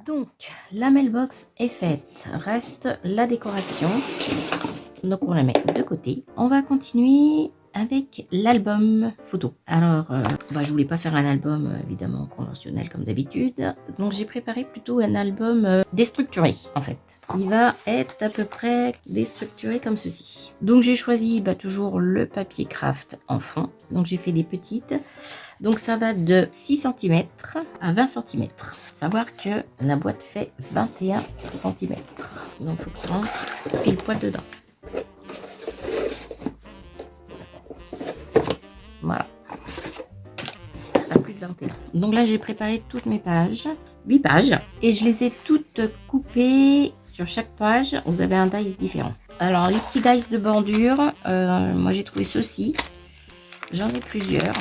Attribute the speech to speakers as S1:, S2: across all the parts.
S1: Donc, la mailbox est faite. Reste la décoration. Donc, on la met de côté. On va continuer avec l'album photo. Alors, je voulais pas faire un album évidemment conventionnel comme d'habitude. Donc, j'ai préparé plutôt un album déstructuré en fait. Il va être à peu près déstructuré comme ceci. Donc, j'ai choisi toujours le papier craft en fond. Donc, j'ai fait des petites. Donc ça va de 6 cm à 20 cm. Savoir que la boîte fait 21 cm. Donc il faut qu'on rentre pile poil dedans. Voilà. Pas plus de 21. Donc là j'ai préparé toutes mes pages. 8 pages. Et je les ai toutes coupées. Sur chaque page, vous avez un dice différent. Alors les petits dice de bordure, moi j'ai trouvé ceux-ci. J'en ai plusieurs.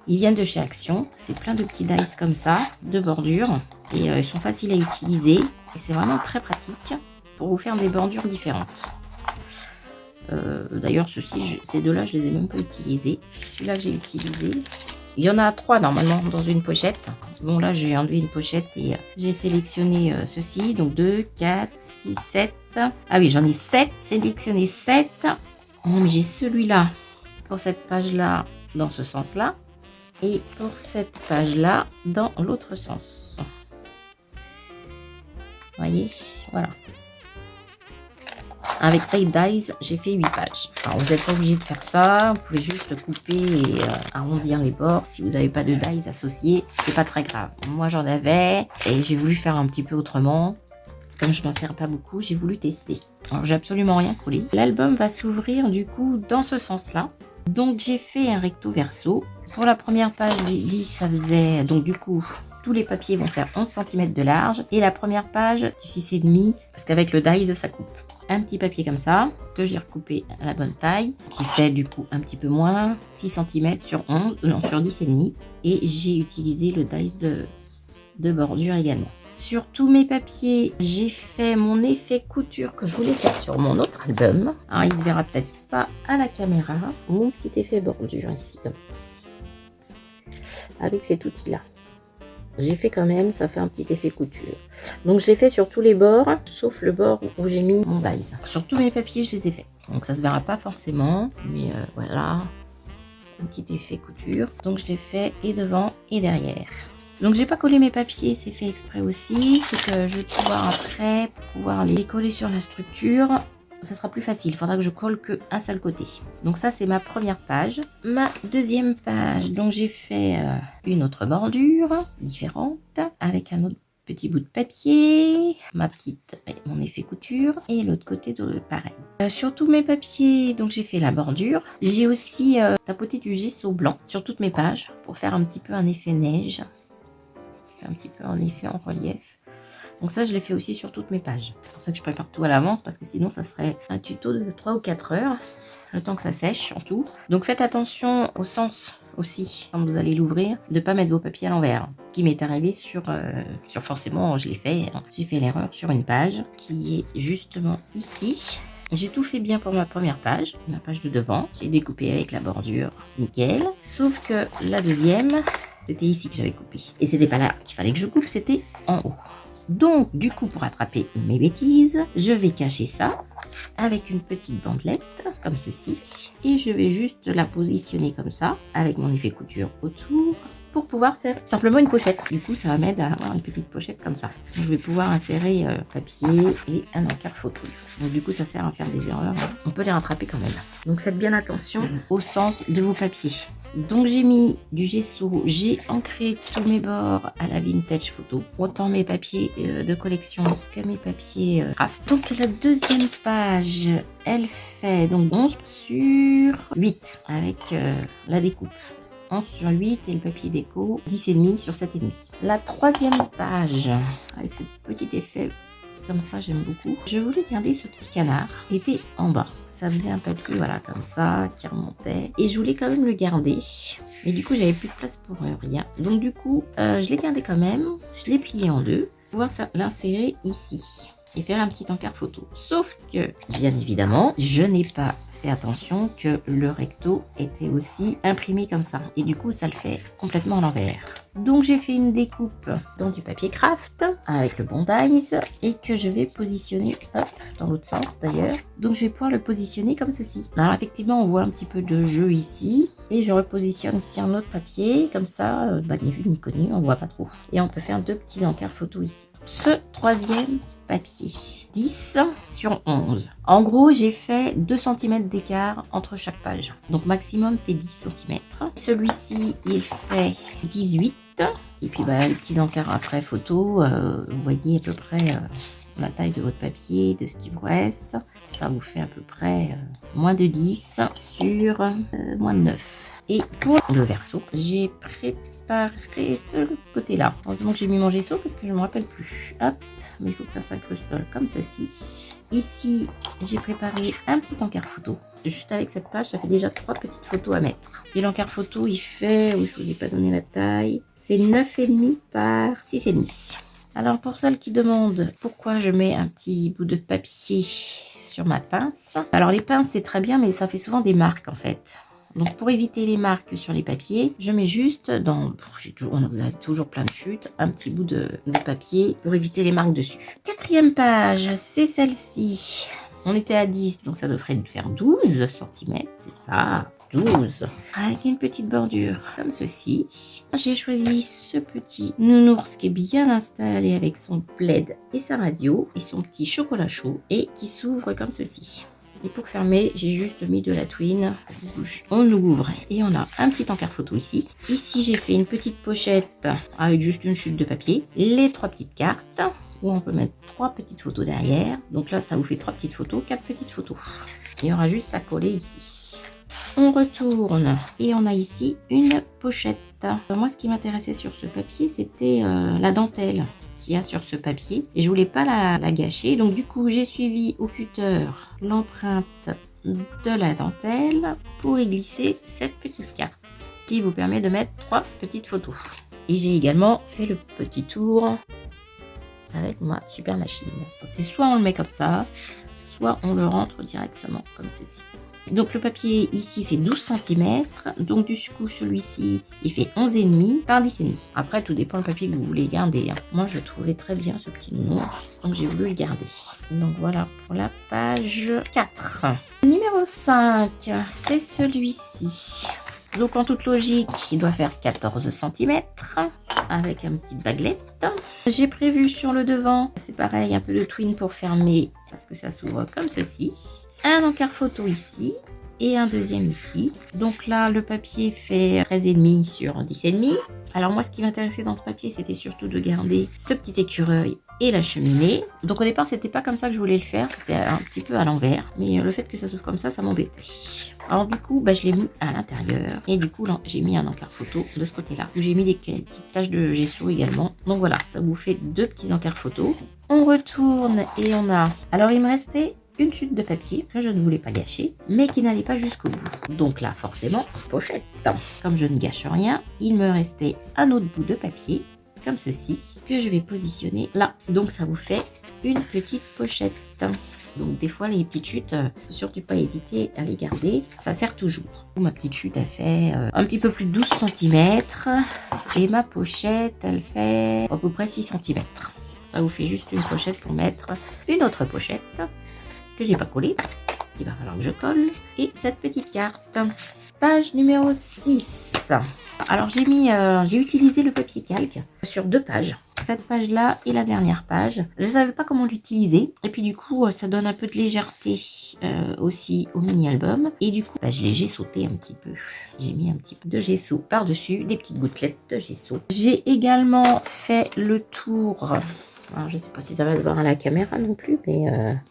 S1: Ils viennent de chez Action. C'est plein de petits dice comme ça, de bordure. Et ils sont faciles à utiliser. Et c'est vraiment très pratique pour vous faire des bordures différentes. D'ailleurs, ces deux-là, je les ai même pas utilisés. Celui-là que j'ai utilisé. Il y en a 3 normalement dans une pochette. Bon, là, j'ai enlevé une pochette et j'ai sélectionné ceci. Donc 2, 4, 6, 7. Ah oui, j'en ai 7. Sélectionné 7. Oh, mais j'ai celui-là pour cette page-là dans ce sens-là. Et pour cette page-là, dans l'autre sens. Vous voyez, voilà. Avec Side Dies, j'ai fait 8 pages. Alors, vous n'êtes pas obligé de faire ça. Vous pouvez juste couper et arrondir les bords. Si vous n'avez pas de dies associés, c'est pas très grave. Moi, j'en avais et j'ai voulu faire un petit peu autrement. Comme je m'en sers pas beaucoup, j'ai voulu tester. Alors, j'ai absolument rien collé. L'album va s'ouvrir du coup dans ce sens-là. Donc, j'ai fait un recto verso. Pour la première page, j'ai dit ça faisait, donc du coup, tous les papiers vont faire 11 cm de large. Et la première page, du 6,5, parce qu'avec le dies, ça coupe. Un petit papier comme ça, que j'ai recoupé à la bonne taille, qui fait du coup un petit peu moins, 6 cm sur 11, non, sur 10,5. Et j'ai utilisé le dies de bordure également. Sur tous mes papiers, j'ai fait mon effet couture que je voulais faire sur mon autre album. Alors, il se verra peut-être pas à la caméra. Mon petit effet bordure ici, comme ça. Avec cet outil-là. J'ai fait quand même, ça fait un petit effet couture. Donc, je l'ai fait sur tous les bords, sauf le bord où j'ai mis mon dies. Sur tous mes papiers, je les ai fait. Donc, ça se verra pas forcément, mais voilà. Un petit effet couture. Donc, je l'ai fait et devant et derrière. Donc j'ai pas collé mes papiers, c'est fait exprès aussi, c'est que je vais pouvoir après pouvoir les coller sur la structure. Ça sera plus facile, il faudra que je colle qu'un seul côté. Donc ça c'est ma première page. Ma deuxième page, donc j'ai fait une autre bordure différente avec un autre petit bout de papier, mon effet couture et l'autre côté pareil. Sur tous mes papiers, donc j'ai fait la bordure. J'ai aussi tapoté du gesso blanc sur toutes mes pages pour faire un petit peu un effet neige. Un petit peu en effet en relief. Donc ça je l'ai fait aussi sur toutes mes pages. C'est pour ça que je prépare tout à l'avance parce que sinon ça serait un tuto de 3 ou 4 heures. Le temps que ça sèche surtout. Donc faites attention au sens aussi quand vous allez l'ouvrir. De ne pas mettre vos papiers à l'envers. Ce qui m'est arrivé sur forcément je l'ai fait. Hein. J'ai fait l'erreur sur une page qui est justement ici. J'ai tout fait bien pour ma première page. Ma page de devant. J'ai découpé avec la bordure. Nickel. Sauf que la deuxième... C'était ici que j'avais coupé. Et c'était pas là qu'il fallait que je coupe, c'était en haut. Donc, du coup, pour attraper mes bêtises, je vais cacher ça avec une petite bandelette, comme ceci. Et je vais juste la positionner comme ça, avec mon effet couture autour, pour pouvoir faire simplement une pochette. Du coup, ça va m'aider à avoir une petite pochette comme ça. Donc, je vais pouvoir insérer papier et un encart photo. Donc, du coup, ça sert à faire des erreurs. On peut les rattraper quand même. Donc, faites bien attention au sens de vos papiers. Donc j'ai mis du gesso, j'ai ancré tous mes bords à la vintage photo, autant mes papiers de collection que mes papiers craft. Donc la deuxième page, elle fait donc 11 sur 8 avec la découpe. 11 sur 8 et le papier déco 10,5 sur 7,5. La troisième page, avec ce petit effet comme ça, j'aime beaucoup. Je voulais garder ce petit canard qui était en bas. Ça faisait un papier, voilà, comme ça, qui remontait. Et je voulais quand même le garder. Mais du coup, j'avais plus de place pour rien. Donc du coup, je l'ai gardé quand même. Je l'ai plié en deux. Pour pouvoir l'insérer ici. Et faire un petit encart photo. Sauf que, bien évidemment, je n'ai pas fait attention que le recto était aussi imprimé comme ça. Et du coup, ça le fait complètement à l'envers. Donc j'ai fait une découpe dans du papier craft avec le Bondies et que je vais positionner, hop, dans l'autre sens d'ailleurs. Donc je vais pouvoir le positionner comme ceci. Alors effectivement on voit un petit peu de jeu ici et je repositionne ici un autre papier comme ça, ni vu ni connu, on voit pas trop. Et on peut faire 2 petits encarts photo ici. Ce troisième papier, 10 sur 11. En gros, j'ai fait 2 cm d'écart entre chaque page. Donc maximum fait 10 cm. Celui-ci, il fait 18. Et puis les petits encarts après photo, vous voyez à peu près la taille de votre papier, de ce qui vous reste. Ça vous fait à peu près moins de 10 sur moins de 9. Et pour le verso, j'ai préparé ce côté-là. Heureusement que j'ai mis mon gesso parce que je ne me rappelle plus. Hop, mais il faut que ça s'incruste comme ceci. Ici, j'ai préparé un petit encart photo. Juste avec cette page, ça fait déjà 3 petites photos à mettre. Et l'encart photo, il fait, oui, je ne vous ai pas donné la taille, c'est 9,5 par 6,5. Alors pour celles qui demandent pourquoi je mets un petit bout de papier sur ma pince. Alors les pinces, c'est très bien, mais ça fait souvent des marques en fait. Donc pour éviter les marques sur les papiers, je mets juste dans, on a toujours plein de chutes, un petit bout de papier pour éviter les marques dessus. 4e page, c'est celle-ci. On était à 10, donc ça devrait faire 12 cm, c'est ça, 12. Avec une petite bordure comme ceci. J'ai choisi ce petit nounours qui est bien installé avec son plaid et sa radio et son petit chocolat chaud et qui s'ouvre comme ceci. Et pour fermer, j'ai juste mis de la twine rouge. On ouvre et on a un petit encart photo ici. Ici, j'ai fait une petite pochette avec juste une chute de papier. Les 3 petites cartes où on peut mettre 3 petites photos derrière. Donc là, ça vous fait 3 petites photos, 4 petites photos. Il y aura juste à coller ici. On retourne et on a ici une pochette. Moi, ce qui m'intéressait sur ce papier, c'était la dentelle qu'il y a sur ce papier et je voulais pas la gâcher, donc du coup j'ai suivi au cutter l'empreinte de la dentelle pour y glisser cette petite carte qui vous permet de mettre 3 petites photos. Et j'ai également fait le petit tour avec ma super machine. C'est soit on le met comme ça, soit on le rentre directement comme ceci. Donc le papier ici fait 12 cm, donc du coup celui-ci il fait 11,5 par 10,5. Après tout dépend le papier que vous voulez garder. Moi je trouvais très bien ce petit nounours, donc j'ai voulu le garder. Donc voilà pour la page 4. Numéro 5, c'est celui-ci. Donc en toute logique, il doit faire 14 cm avec une petite baguette. J'ai prévu sur le devant, c'est pareil, un peu de twine pour fermer parce que ça s'ouvre comme ceci. Un encart photo ici et un deuxième ici. Donc là, le papier fait 13,5 sur 10,5. Alors moi, ce qui m'intéressait dans ce papier, c'était surtout de garder ce petit écureuil et la cheminée. Donc au départ, c'était pas comme ça que je voulais le faire, c'était un petit peu à l'envers. Mais le fait que ça s'ouvre comme ça m'embêtait. Alors du coup, je l'ai mis à l'intérieur. Et du coup, j'ai mis un encart photo de ce côté-là. Où j'ai mis des petites taches de gesso également. Donc voilà, ça vous fait 2 petits encarts photo. On retourne et on a... Alors il me restait une chute de papier que je ne voulais pas gâcher, mais qui n'allait pas jusqu'au bout. Donc là, forcément, pochette. Comme je ne gâche rien, il me restait un autre bout de papier, comme ceci, que je vais positionner là. Donc ça vous fait une petite pochette. Donc des fois, les petites chutes, faut surtout pas hésiter à les garder. Ça sert toujours. Ma petite chute, elle fait un petit peu plus de 12 cm. Et ma pochette, elle fait à peu près 6 cm. Ça vous fait juste une pochette pour mettre une autre pochette que j'ai pas collé, il va falloir que je colle, et cette petite carte. Page numéro 6. Alors j'ai utilisé le papier calque sur 2 pages, cette page là et la dernière page. Je savais pas comment l'utiliser et puis du coup ça donne un peu de légèreté aussi au mini album et du coup je l'ai gessoté un petit peu. J'ai mis un petit peu de gesso par dessus, des petites gouttelettes de gesso. J'ai également fait le tour. Alors, je ne sais pas si ça va se voir à la caméra non plus, mais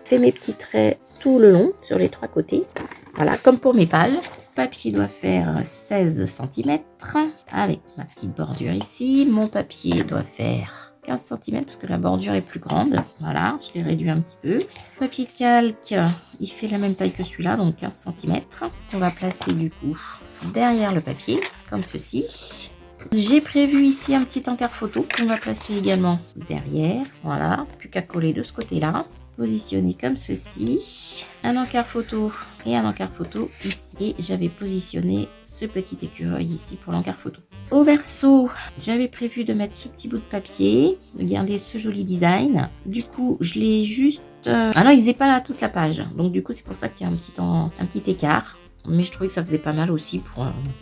S1: fait mes petits traits tout le long, sur les 3 côtés. Voilà, comme pour mes pages. Le papier doit faire 16 cm, avec ma petite bordure ici. Mon papier doit faire 15 cm, parce que la bordure est plus grande. Voilà, je l'ai réduit un petit peu. Le papier calque, il fait la même taille que celui-là, donc 15 cm. On va placer du coup derrière le papier, comme ceci. J'ai prévu ici un petit encart photo qu'on va placer également derrière. Voilà, plus qu'à coller de ce côté-là. Positionner comme ceci. Un encart photo et un encart photo ici. Et j'avais positionné ce petit écureuil ici pour l'encart photo. Au verso, j'avais prévu de mettre ce petit bout de papier, de garder ce joli design. Du coup, je l'ai juste... Ah non, il faisait pas là toute la page. Donc du coup, c'est pour ça qu'il y a un petit écart. Mais je trouvais que ça faisait pas mal aussi.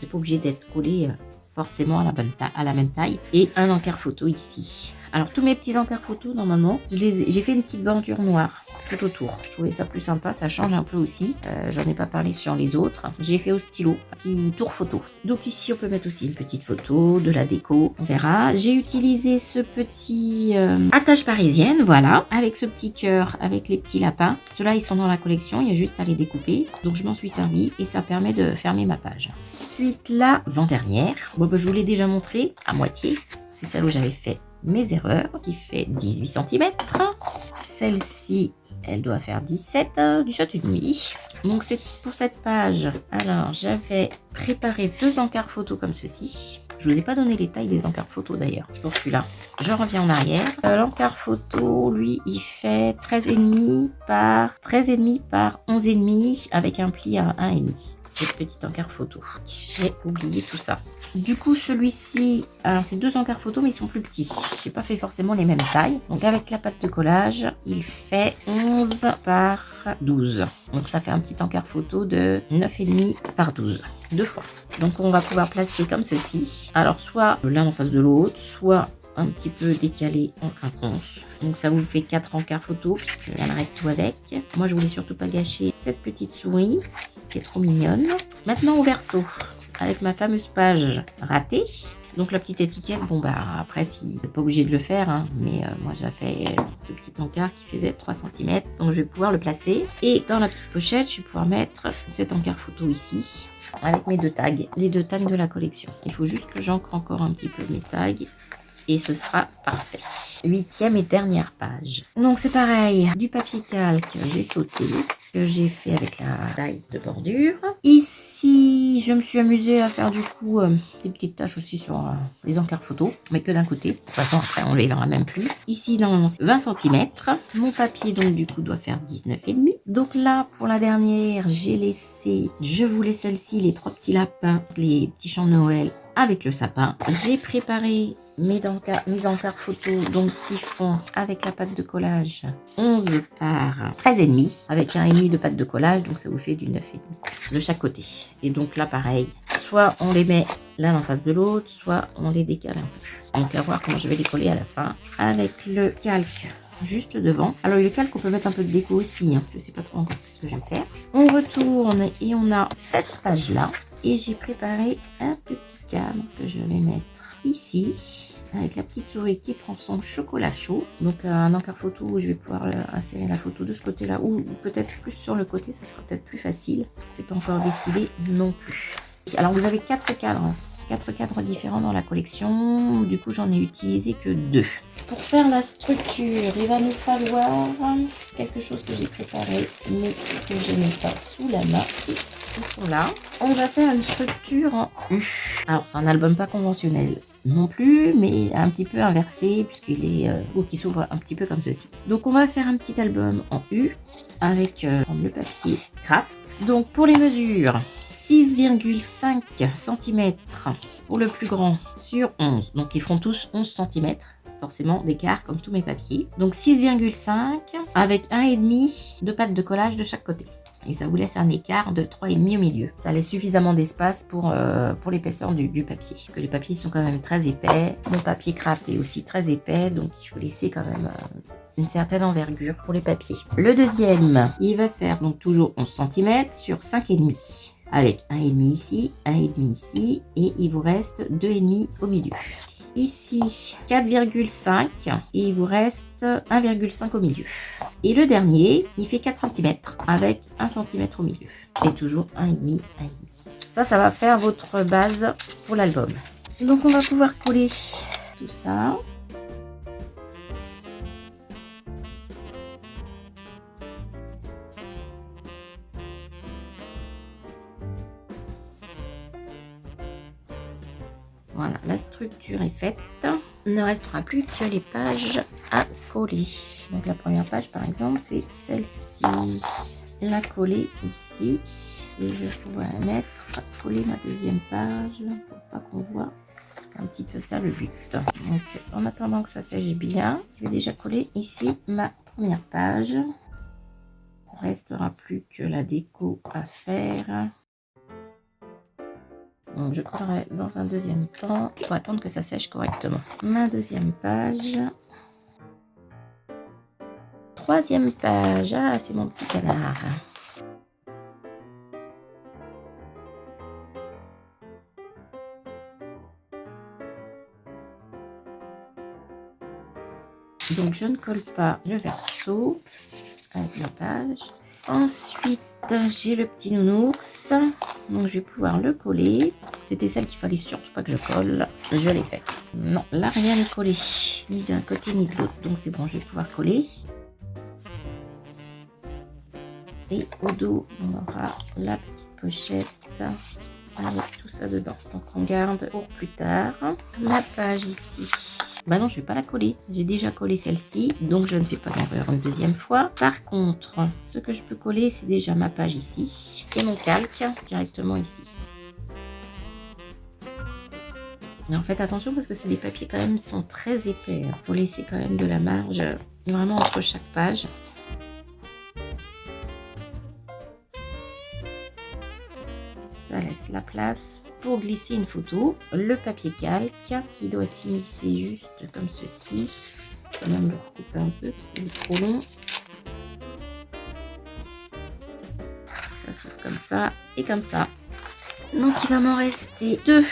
S1: C'est pas obligé d'être collé forcément à la même taille. Et un encart photo ici. Alors tous mes petits encarts photos, normalement, j'ai fait une petite bordure noire tout autour. Je trouvais ça plus sympa, ça change un peu aussi. J'en ai pas parlé sur les autres. J'ai fait au stylo, petit tour photo. Donc ici, on peut mettre aussi une petite photo, de la déco, on verra. J'ai utilisé ce petit attache parisienne, voilà, avec ce petit cœur, avec les petits lapins. Ceux-là, ils sont dans la collection, il y a juste à les découper. Donc je m'en suis servi et ça permet de fermer ma page. Ensuite, l'avant-dernière. Bon, bah, je vous l'ai déjà montré à moitié. C'est celle où j'avais fait mes erreurs, qui fait 18 cm. Celle-ci, elle doit faire 17 et demi. Donc c'est pour cette page. Alors j'avais préparé 2 encarts photos comme ceci. Je vous ai pas donné les tailles des encarts photos d'ailleurs. Pour celui-là, je reviens en arrière. L'encart photo, lui, il fait 13,5 par 13,5 par 11,5 avec un pli à 1,5. Petit encart photo. J'ai oublié tout ça. Du coup, celui-ci, alors c'est 2 encarts photo, mais ils sont plus petits. J'ai pas fait forcément les mêmes tailles. Donc avec la pâte de collage, il fait 11 par 12. Donc ça fait un petit encart photo de 9,5 par 12. 2 fois. Donc on va pouvoir placer comme ceci. Alors soit l'un en face de l'autre, soit un petit peu décalé en quinconce. Donc ça vous fait 4 encarts photo, puisqu'elle arrête tout avec. Moi, je voulais surtout pas gâcher cette petite souris, qui est trop mignonne. Maintenant au verso, avec ma fameuse page ratée. Donc la petite étiquette, bon bah après si vous n'êtes pas obligé de le faire, hein, mais moi j'ai fait ce petit encart qui faisait 3 cm, donc je vais pouvoir le placer. Et dans la petite pochette, je vais pouvoir mettre cet encart photo ici, avec mes 2 tags, les 2 tags de la collection. Il faut juste que j'ancre encore un petit peu mes tags. Et ce sera parfait. 8e et dernière page. Donc c'est pareil, du papier calque, j'ai sauté, que j'ai fait avec la dies de bordure. Ici, je me suis amusée à faire du coup des petites taches aussi sur les encarts photos, mais que d'un côté. De toute façon, après, on les verra même plus. Ici, normalement, c'est 20 cm. Mon papier, donc, du coup, doit faire 19,5. Donc là, pour la dernière, j'ai laissé, je voulais celle-ci, les 3 petits lapins, les petits chants de Noël avec le sapin. J'ai préparé mes encarts photos, donc qui font avec la pâte de collage 11 par 13,5 avec 1,5 de pâte de collage, donc ça vous fait du 9,5 de chaque côté. Et donc là pareil, soit on les met l'un en face de l'autre, soit on les décale un peu. Donc à voir comment je vais les coller à la fin avec le calque juste devant. Alors le calque, on peut mettre un peu de déco aussi, hein. Je sais pas trop encore ce que je vais faire. On retourne et on a cette page là. Et j'ai préparé un petit cadre que je vais mettre ici, avec la petite souris qui prend son chocolat chaud. Donc un encart photo où je vais pouvoir insérer la photo de ce côté-là, ou peut-être plus sur le côté, ça sera peut-être plus facile. C'est pas encore décidé non plus. Alors vous avez 4 cadres. 4 cadres différents dans la collection, du coup j'en ai utilisé que 2. Pour faire la structure, il va nous falloir quelque chose que j'ai préparé mais que je n'ai pas sous la main. Ils sont là. On va faire une structure en U. Alors c'est un album pas conventionnel non plus, mais un petit peu inversé puisqu'il est ou qui s'ouvre un petit peu comme ceci. Donc on va faire un petit album en U avec le papier craft. Donc pour les mesures, 6,5 cm pour le plus grand sur 11. Donc ils feront tous 11 cm, forcément d'écart comme tous mes papiers. Donc 6,5 avec 1,5 de pâte de collage de chaque côté. Et ça vous laisse un écart de 3,5 au milieu. Ça laisse suffisamment d'espace pour l'épaisseur du papier. Que les papiers sont quand même très épais. Mon papier craft est aussi très épais, donc il faut laisser quand même une certaine envergure pour les papiers. Le deuxième, il va faire donc toujours 11 cm sur 5,5. Avec 1,5 ici, 1,5 ici, et il vous reste 2,5 au milieu. Ici, 4,5 et il vous reste 1,5 au milieu. Et le dernier, il fait 4 cm avec 1 cm au milieu. Et toujours 1,5, 1,5. Ça va faire votre base pour l'album. Donc on va pouvoir coller tout ça. Voilà, la structure est faite. Il ne restera plus que les pages à coller. Donc la première page par exemple, c'est celle-ci. La coller ici. Et je vais pouvoir coller ma deuxième page pour pas qu'on voit C'est un petit peu ça le but. Donc, en attendant que ça sèche bien, je vais déjà coller ici ma première page. Il ne restera plus que la déco à faire. Donc, je collerai dans un deuxième temps pour attendre que ça sèche correctement. Ma deuxième page. Troisième page. Ah, c'est mon petit canard. Donc, je ne colle pas le verso avec la page. Ensuite, j'ai le petit nounours. Donc, je vais pouvoir le coller. C'était celle qu'il fallait surtout pas que je colle. Je l'ai fait. Non, là, rien n'est collé. Ni d'un côté, ni de l'autre. Donc, c'est bon, je vais pouvoir coller. Et au dos, on aura la petite pochette avec tout ça dedans. Donc, on garde pour plus tard. Ma page ici. Bah non, je vais pas la coller. J'ai déjà collé celle-ci, donc je ne fais pas l'erreur une deuxième fois. Par contre, ce que je peux coller, c'est déjà ma page ici et mon calque directement ici. Et en fait, attention parce que c'est des papiers quand même qui sont très épais. Il faut laisser quand même de la marge vraiment entre chaque page. Ça laisse la place pour glisser une photo. Le papier calque qui doit s'immiscer juste comme ceci. Je vais quand même le recouper un peu parce qu'il est trop long. Ça s'ouvre comme ça et comme ça. Donc il va m'en rester 2.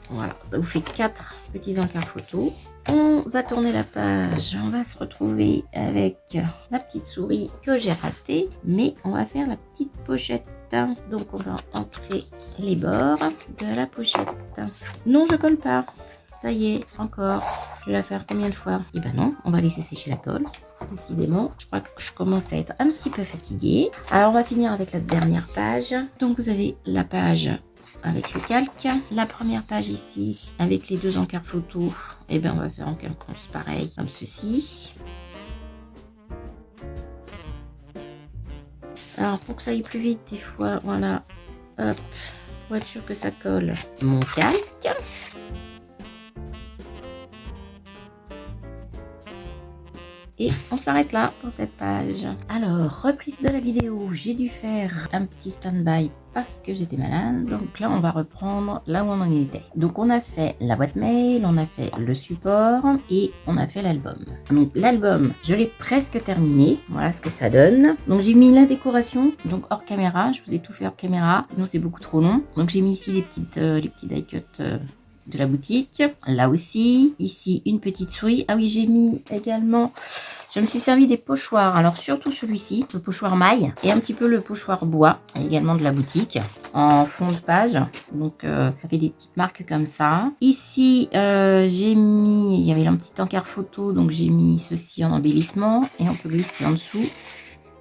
S1: Voilà, ça vous fait 4 petits encarts photos. On va tourner la page, on va se retrouver avec la petite souris que j'ai ratée, mais on va faire la petite pochette. Donc on va entrer les bords de la pochette. Non, je colle pas. Ça y est, encore. Je vais la faire combien de fois? Eh ben non, on va laisser sécher la colle. Décidément, je crois que je commence à être un petit peu fatiguée. Alors on va finir avec la dernière page. Donc vous avez la page avec le calque, la première page ici avec les 2 encarts photos, et bien on va faire en quinconce pareil comme ceci. Alors pour que ça aille plus vite des fois, voilà, hop, pour être sûr que ça colle, mon calque. Et on s'arrête là pour cette page. Alors, reprise de la vidéo, j'ai dû faire un petit stand-by parce que j'étais malade. Donc là, on va reprendre là où on en était. Donc on a fait la boîte mail, on a fait le support et on a fait l'album. Donc l'album, je l'ai presque terminé. Voilà ce que ça donne. Donc j'ai mis la décoration, donc hors caméra. Je vous ai tout fait hors caméra, sinon c'est beaucoup trop long. Donc j'ai mis ici les petits die cuts de la boutique, là aussi, ici une petite souris. Ah oui, j'ai mis également, je me suis servi des pochoirs, alors surtout celui-ci, le pochoir maille et un petit peu le pochoir bois, également de la boutique, en fond de page. Donc ça fait des petites marques comme ça. Ici j'ai mis, il y avait un petit encart photo, donc j'ai mis ceci en embellissement et on peut glisser en dessous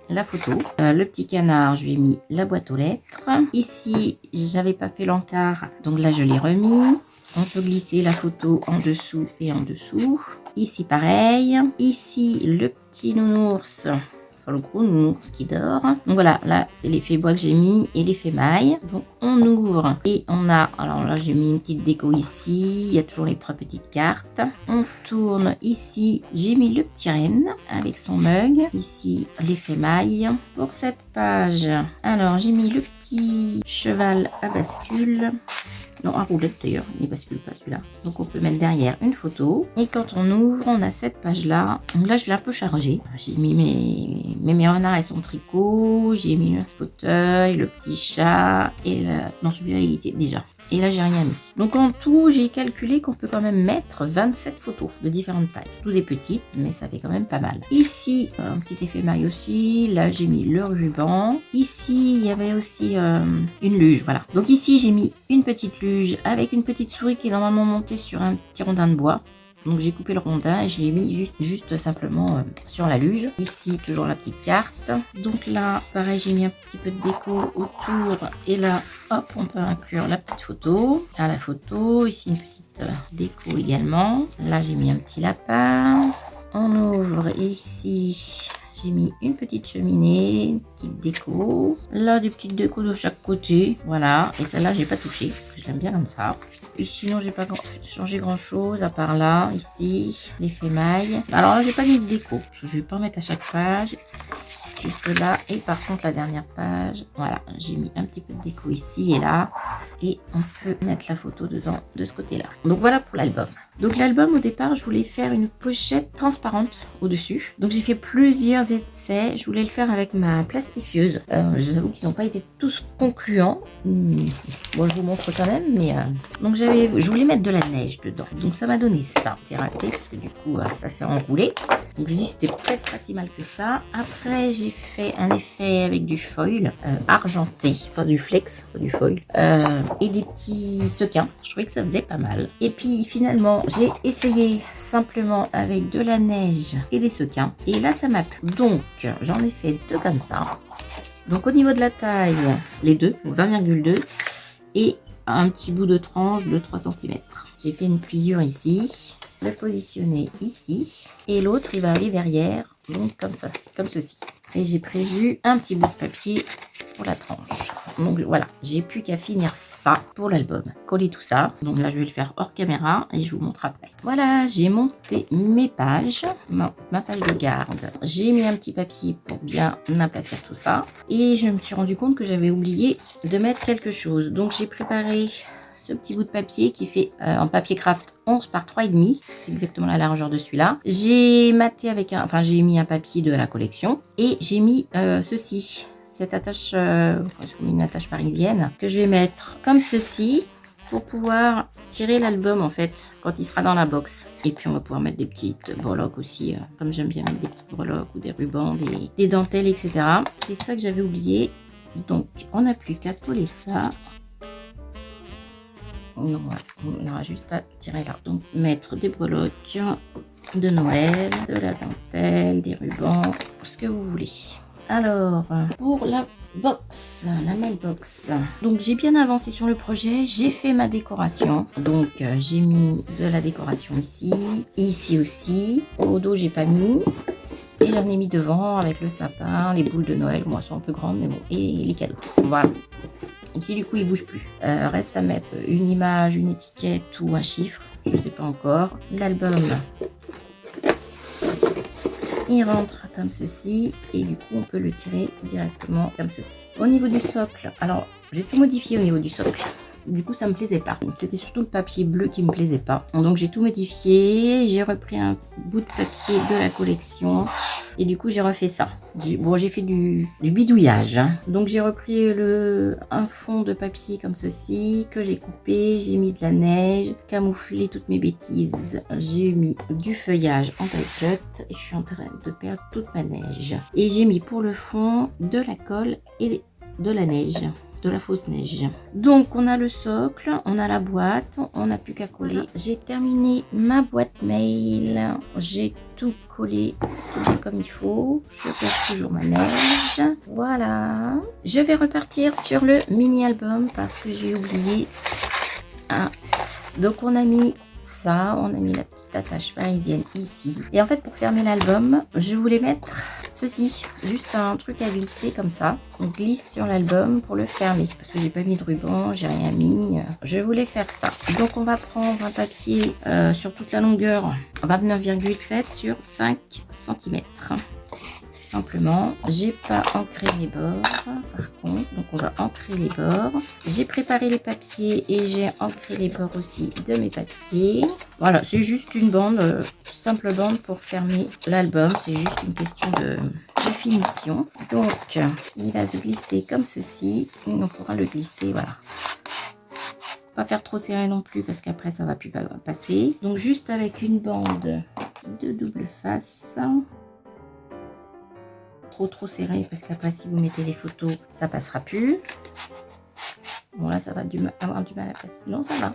S1: la photo. Le petit canard, je lui ai mis la boîte aux lettres. Ici, j'avais pas fait l'encart, donc là je l'ai remis. On peut glisser la photo en dessous et en dessous. Ici, pareil. Ici, le petit nounours. Enfin, le gros nounours qui dort. Donc voilà, là, c'est l'effet bois que j'ai mis et l'effet maille. Donc, on ouvre et on a... Alors là, j'ai mis une petite déco ici. Il y a toujours les 3 petites cartes. On tourne ici. J'ai mis le petit renne avec son mug. Ici, l'effet maille. Pour cette page, alors, j'ai mis le petit cheval à bascule. Non, à roulette d'ailleurs, il ne bascule pas celui-là. Donc on peut mettre derrière une photo. Et quand on ouvre, on a cette page-là. Donc là, je l'ai un peu chargée. J'ai mis mes renards et son tricot. J'ai mis le fauteuil, le petit chat. Et non, celui-là, il était déjà. Et là, j'ai rien mis. Donc en tout, j'ai calculé qu'on peut quand même mettre 27 photos de différentes tailles. Toutes des petites, mais ça fait quand même pas mal. Ici, un petit effet maille aussi. Là, j'ai mis le ruban. Ici, il y avait aussi une luge, voilà. Donc ici, j'ai mis une petite luge avec une petite souris qui est normalement montée sur un petit rondin de bois. Donc j'ai coupé le rondin et je l'ai mis juste simplement sur la luge. Ici, toujours la petite carte. Donc là, pareil, j'ai mis un petit peu de déco autour. Et là, hop, on peut inclure la petite photo. Là, la photo. Ici, une petite déco également. Là, j'ai mis un petit lapin. On ouvre et ici, j'ai mis une petite cheminée, une petite déco. Là, des petites décos de chaque côté. Voilà. Et celle-là, j'ai pas touché parce que je l'aime bien comme ça. Et sinon, j'ai pas changé grand-chose à part là, ici, l'effet maille. Alors là, j'ai pas mis de déco parce que je vais pas en mettre à chaque page. Juste là. Et par contre, la dernière page, voilà, j'ai mis un petit peu de déco ici et là. Et on peut mettre la photo dedans de ce côté-là. Donc voilà pour l'album. Donc l'album, au départ, je voulais faire une pochette transparente au-dessus. Donc j'ai fait plusieurs essais. Je voulais le faire avec ma plastifieuse. J'avoue qu'ils n'ont pas été tous concluants. Bon, je vous montre quand même. Mais donc je voulais mettre de la neige dedans. Donc ça m'a donné ça. C'est raté parce que du coup, ça s'est enroulé. Donc je dis c'était peut-être pas si mal que ça. Après, j'ai fait un effet avec du foil argenté. Enfin du flex, pas du foil. Et des petits sequins. Je trouvais que ça faisait pas mal. Et puis finalement, j'ai essayé simplement avec de la neige et des sequins. Et là, ça m'a plu. Donc, j'en ai fait deux comme ça. Donc, au niveau de la taille, les deux, 20,2. Et un petit bout de tranche de 3 cm. J'ai fait une pliure ici. Le positionner ici. Et l'autre, il va aller derrière. Donc, comme ça, comme ceci. Et j'ai prévu un petit bout de papier pour la tranche. Donc voilà, j'ai plus qu'à finir ça pour l'album. Coller tout ça. Donc là, je vais le faire hors caméra et je vous montre après. Voilà, j'ai monté mes pages, ma page de garde. J'ai mis un petit papier pour bien aplatir tout ça. Et je me suis rendu compte que j'avais oublié de mettre quelque chose. Donc j'ai préparé ce petit bout de papier qui fait en papier craft 11 par 3,5. C'est exactement la largeur de celui-là. J'ai maté avec j'ai mis un papier de la collection et j'ai mis ceci. Cette attache, une attache parisienne que je vais mettre comme ceci pour pouvoir tirer l'album en fait quand il sera dans la box. Et puis on va pouvoir mettre des petites breloques aussi, comme j'aime bien mettre des petites breloques ou des rubans, des dentelles, etc. C'est ça que j'avais oublié. Donc on n'a plus qu'à coller ça. Non, on aura juste à tirer là. Donc mettre des breloques de Noël, de la dentelle, des rubans, ce que vous voulez. Alors, pour la box, la mailbox. Donc, j'ai bien avancé sur le projet. J'ai fait ma décoration. Donc, j'ai mis de la décoration ici. Et ici aussi. Au dos, j'ai pas mis. Et j'en ai mis devant avec le sapin, les boules de Noël. Moi, elles sont un peu grandes, mais bon. Et les cadeaux. Voilà. Ici, du coup, il bouge plus. Reste à mettre une image, une étiquette ou un chiffre. Je sais pas encore. L'album. Il rentre comme ceci et du coup on peut le tirer directement comme ceci. Au niveau du socle, alors j'ai tout modifié au niveau du socle. Du coup ça me plaisait pas. C'était surtout le papier bleu qui me plaisait pas. Donc j'ai tout modifié. J'ai repris un bout de papier de la collection. Et du coup j'ai refait ça. J'ai fait du bidouillage. Donc j'ai repris un fond de papier comme ceci. Que j'ai coupé. J'ai mis de la neige. Camouflé toutes mes bêtises. J'ai mis du feuillage en taille cut. Et je suis en train de perdre toute ma neige. Et j'ai mis pour le fond de la colle et de la neige. De la fausse neige. Donc on a le socle, on a la boîte, on n'a plus qu'à coller. J'ai terminé ma boîte mail, j'ai tout collé tout bien comme il faut. Je perds toujours ma neige. Voilà. Je vais repartir sur le mini album parce que j'ai oublié. Donc on a mis ça, on a mis la petite attache parisienne ici. Et en fait pour fermer l'album, je voulais mettre ceci, juste un truc à glisser comme ça. On glisse sur l'album pour le fermer parce que j'ai pas mis de ruban, j'ai rien mis. Je voulais faire ça. Donc on va prendre un papier sur toute la longueur 29,7 sur 5 cm. Simplement, j'ai pas ancré les bords par contre, donc on va ancrer les bords. J'ai préparé les papiers et j'ai ancré les bords aussi de mes papiers. Voilà, c'est juste une bande, simple bande pour fermer l'album. C'est juste une question de finition. Donc, il va se glisser comme ceci. Et on pourra le glisser, voilà. Pas faire trop serré non plus parce qu'après ça va plus passer. Donc juste avec une bande de double face. Trop serré parce qu'après si vous mettez les photos ça passera plus. Bon là ça va avoir du mal à passer, non ça va,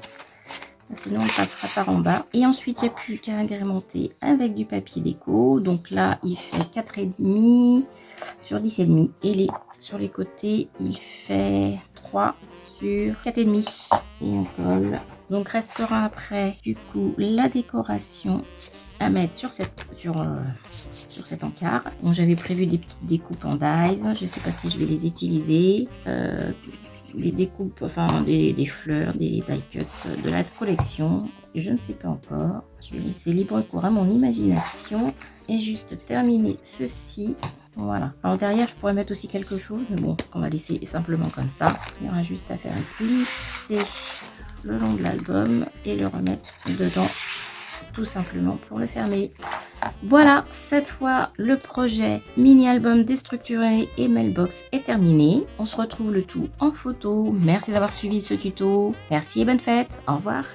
S1: sinon on passera par en bas. Et ensuite il n'y a plus qu'à agrémenter avec du papier déco. Donc là il fait 4,5 sur 10,5 et sur les côtés il fait 3 sur 4,5 et on colle Donc restera après du coup la décoration à mettre sur cet encart. Donc j'avais prévu des petites découpes en dies. Je ne sais pas si je vais les utiliser. Des découpes, enfin des fleurs, des die cuts de la collection. Je ne sais pas encore. Je vais laisser libre cours à mon imagination. Et juste terminer ceci. Voilà. Alors derrière, je pourrais mettre aussi quelque chose. Mais bon, on va laisser simplement comme ça. Il y aura juste à faire glisser le long de l'album et le remettre dedans tout simplement pour le fermer. Voilà, cette fois le projet mini album déstructuré et mailbox est terminé. On se retrouve le tout en photo. Merci d'avoir suivi ce tuto. Merci et bonne fête. Au revoir.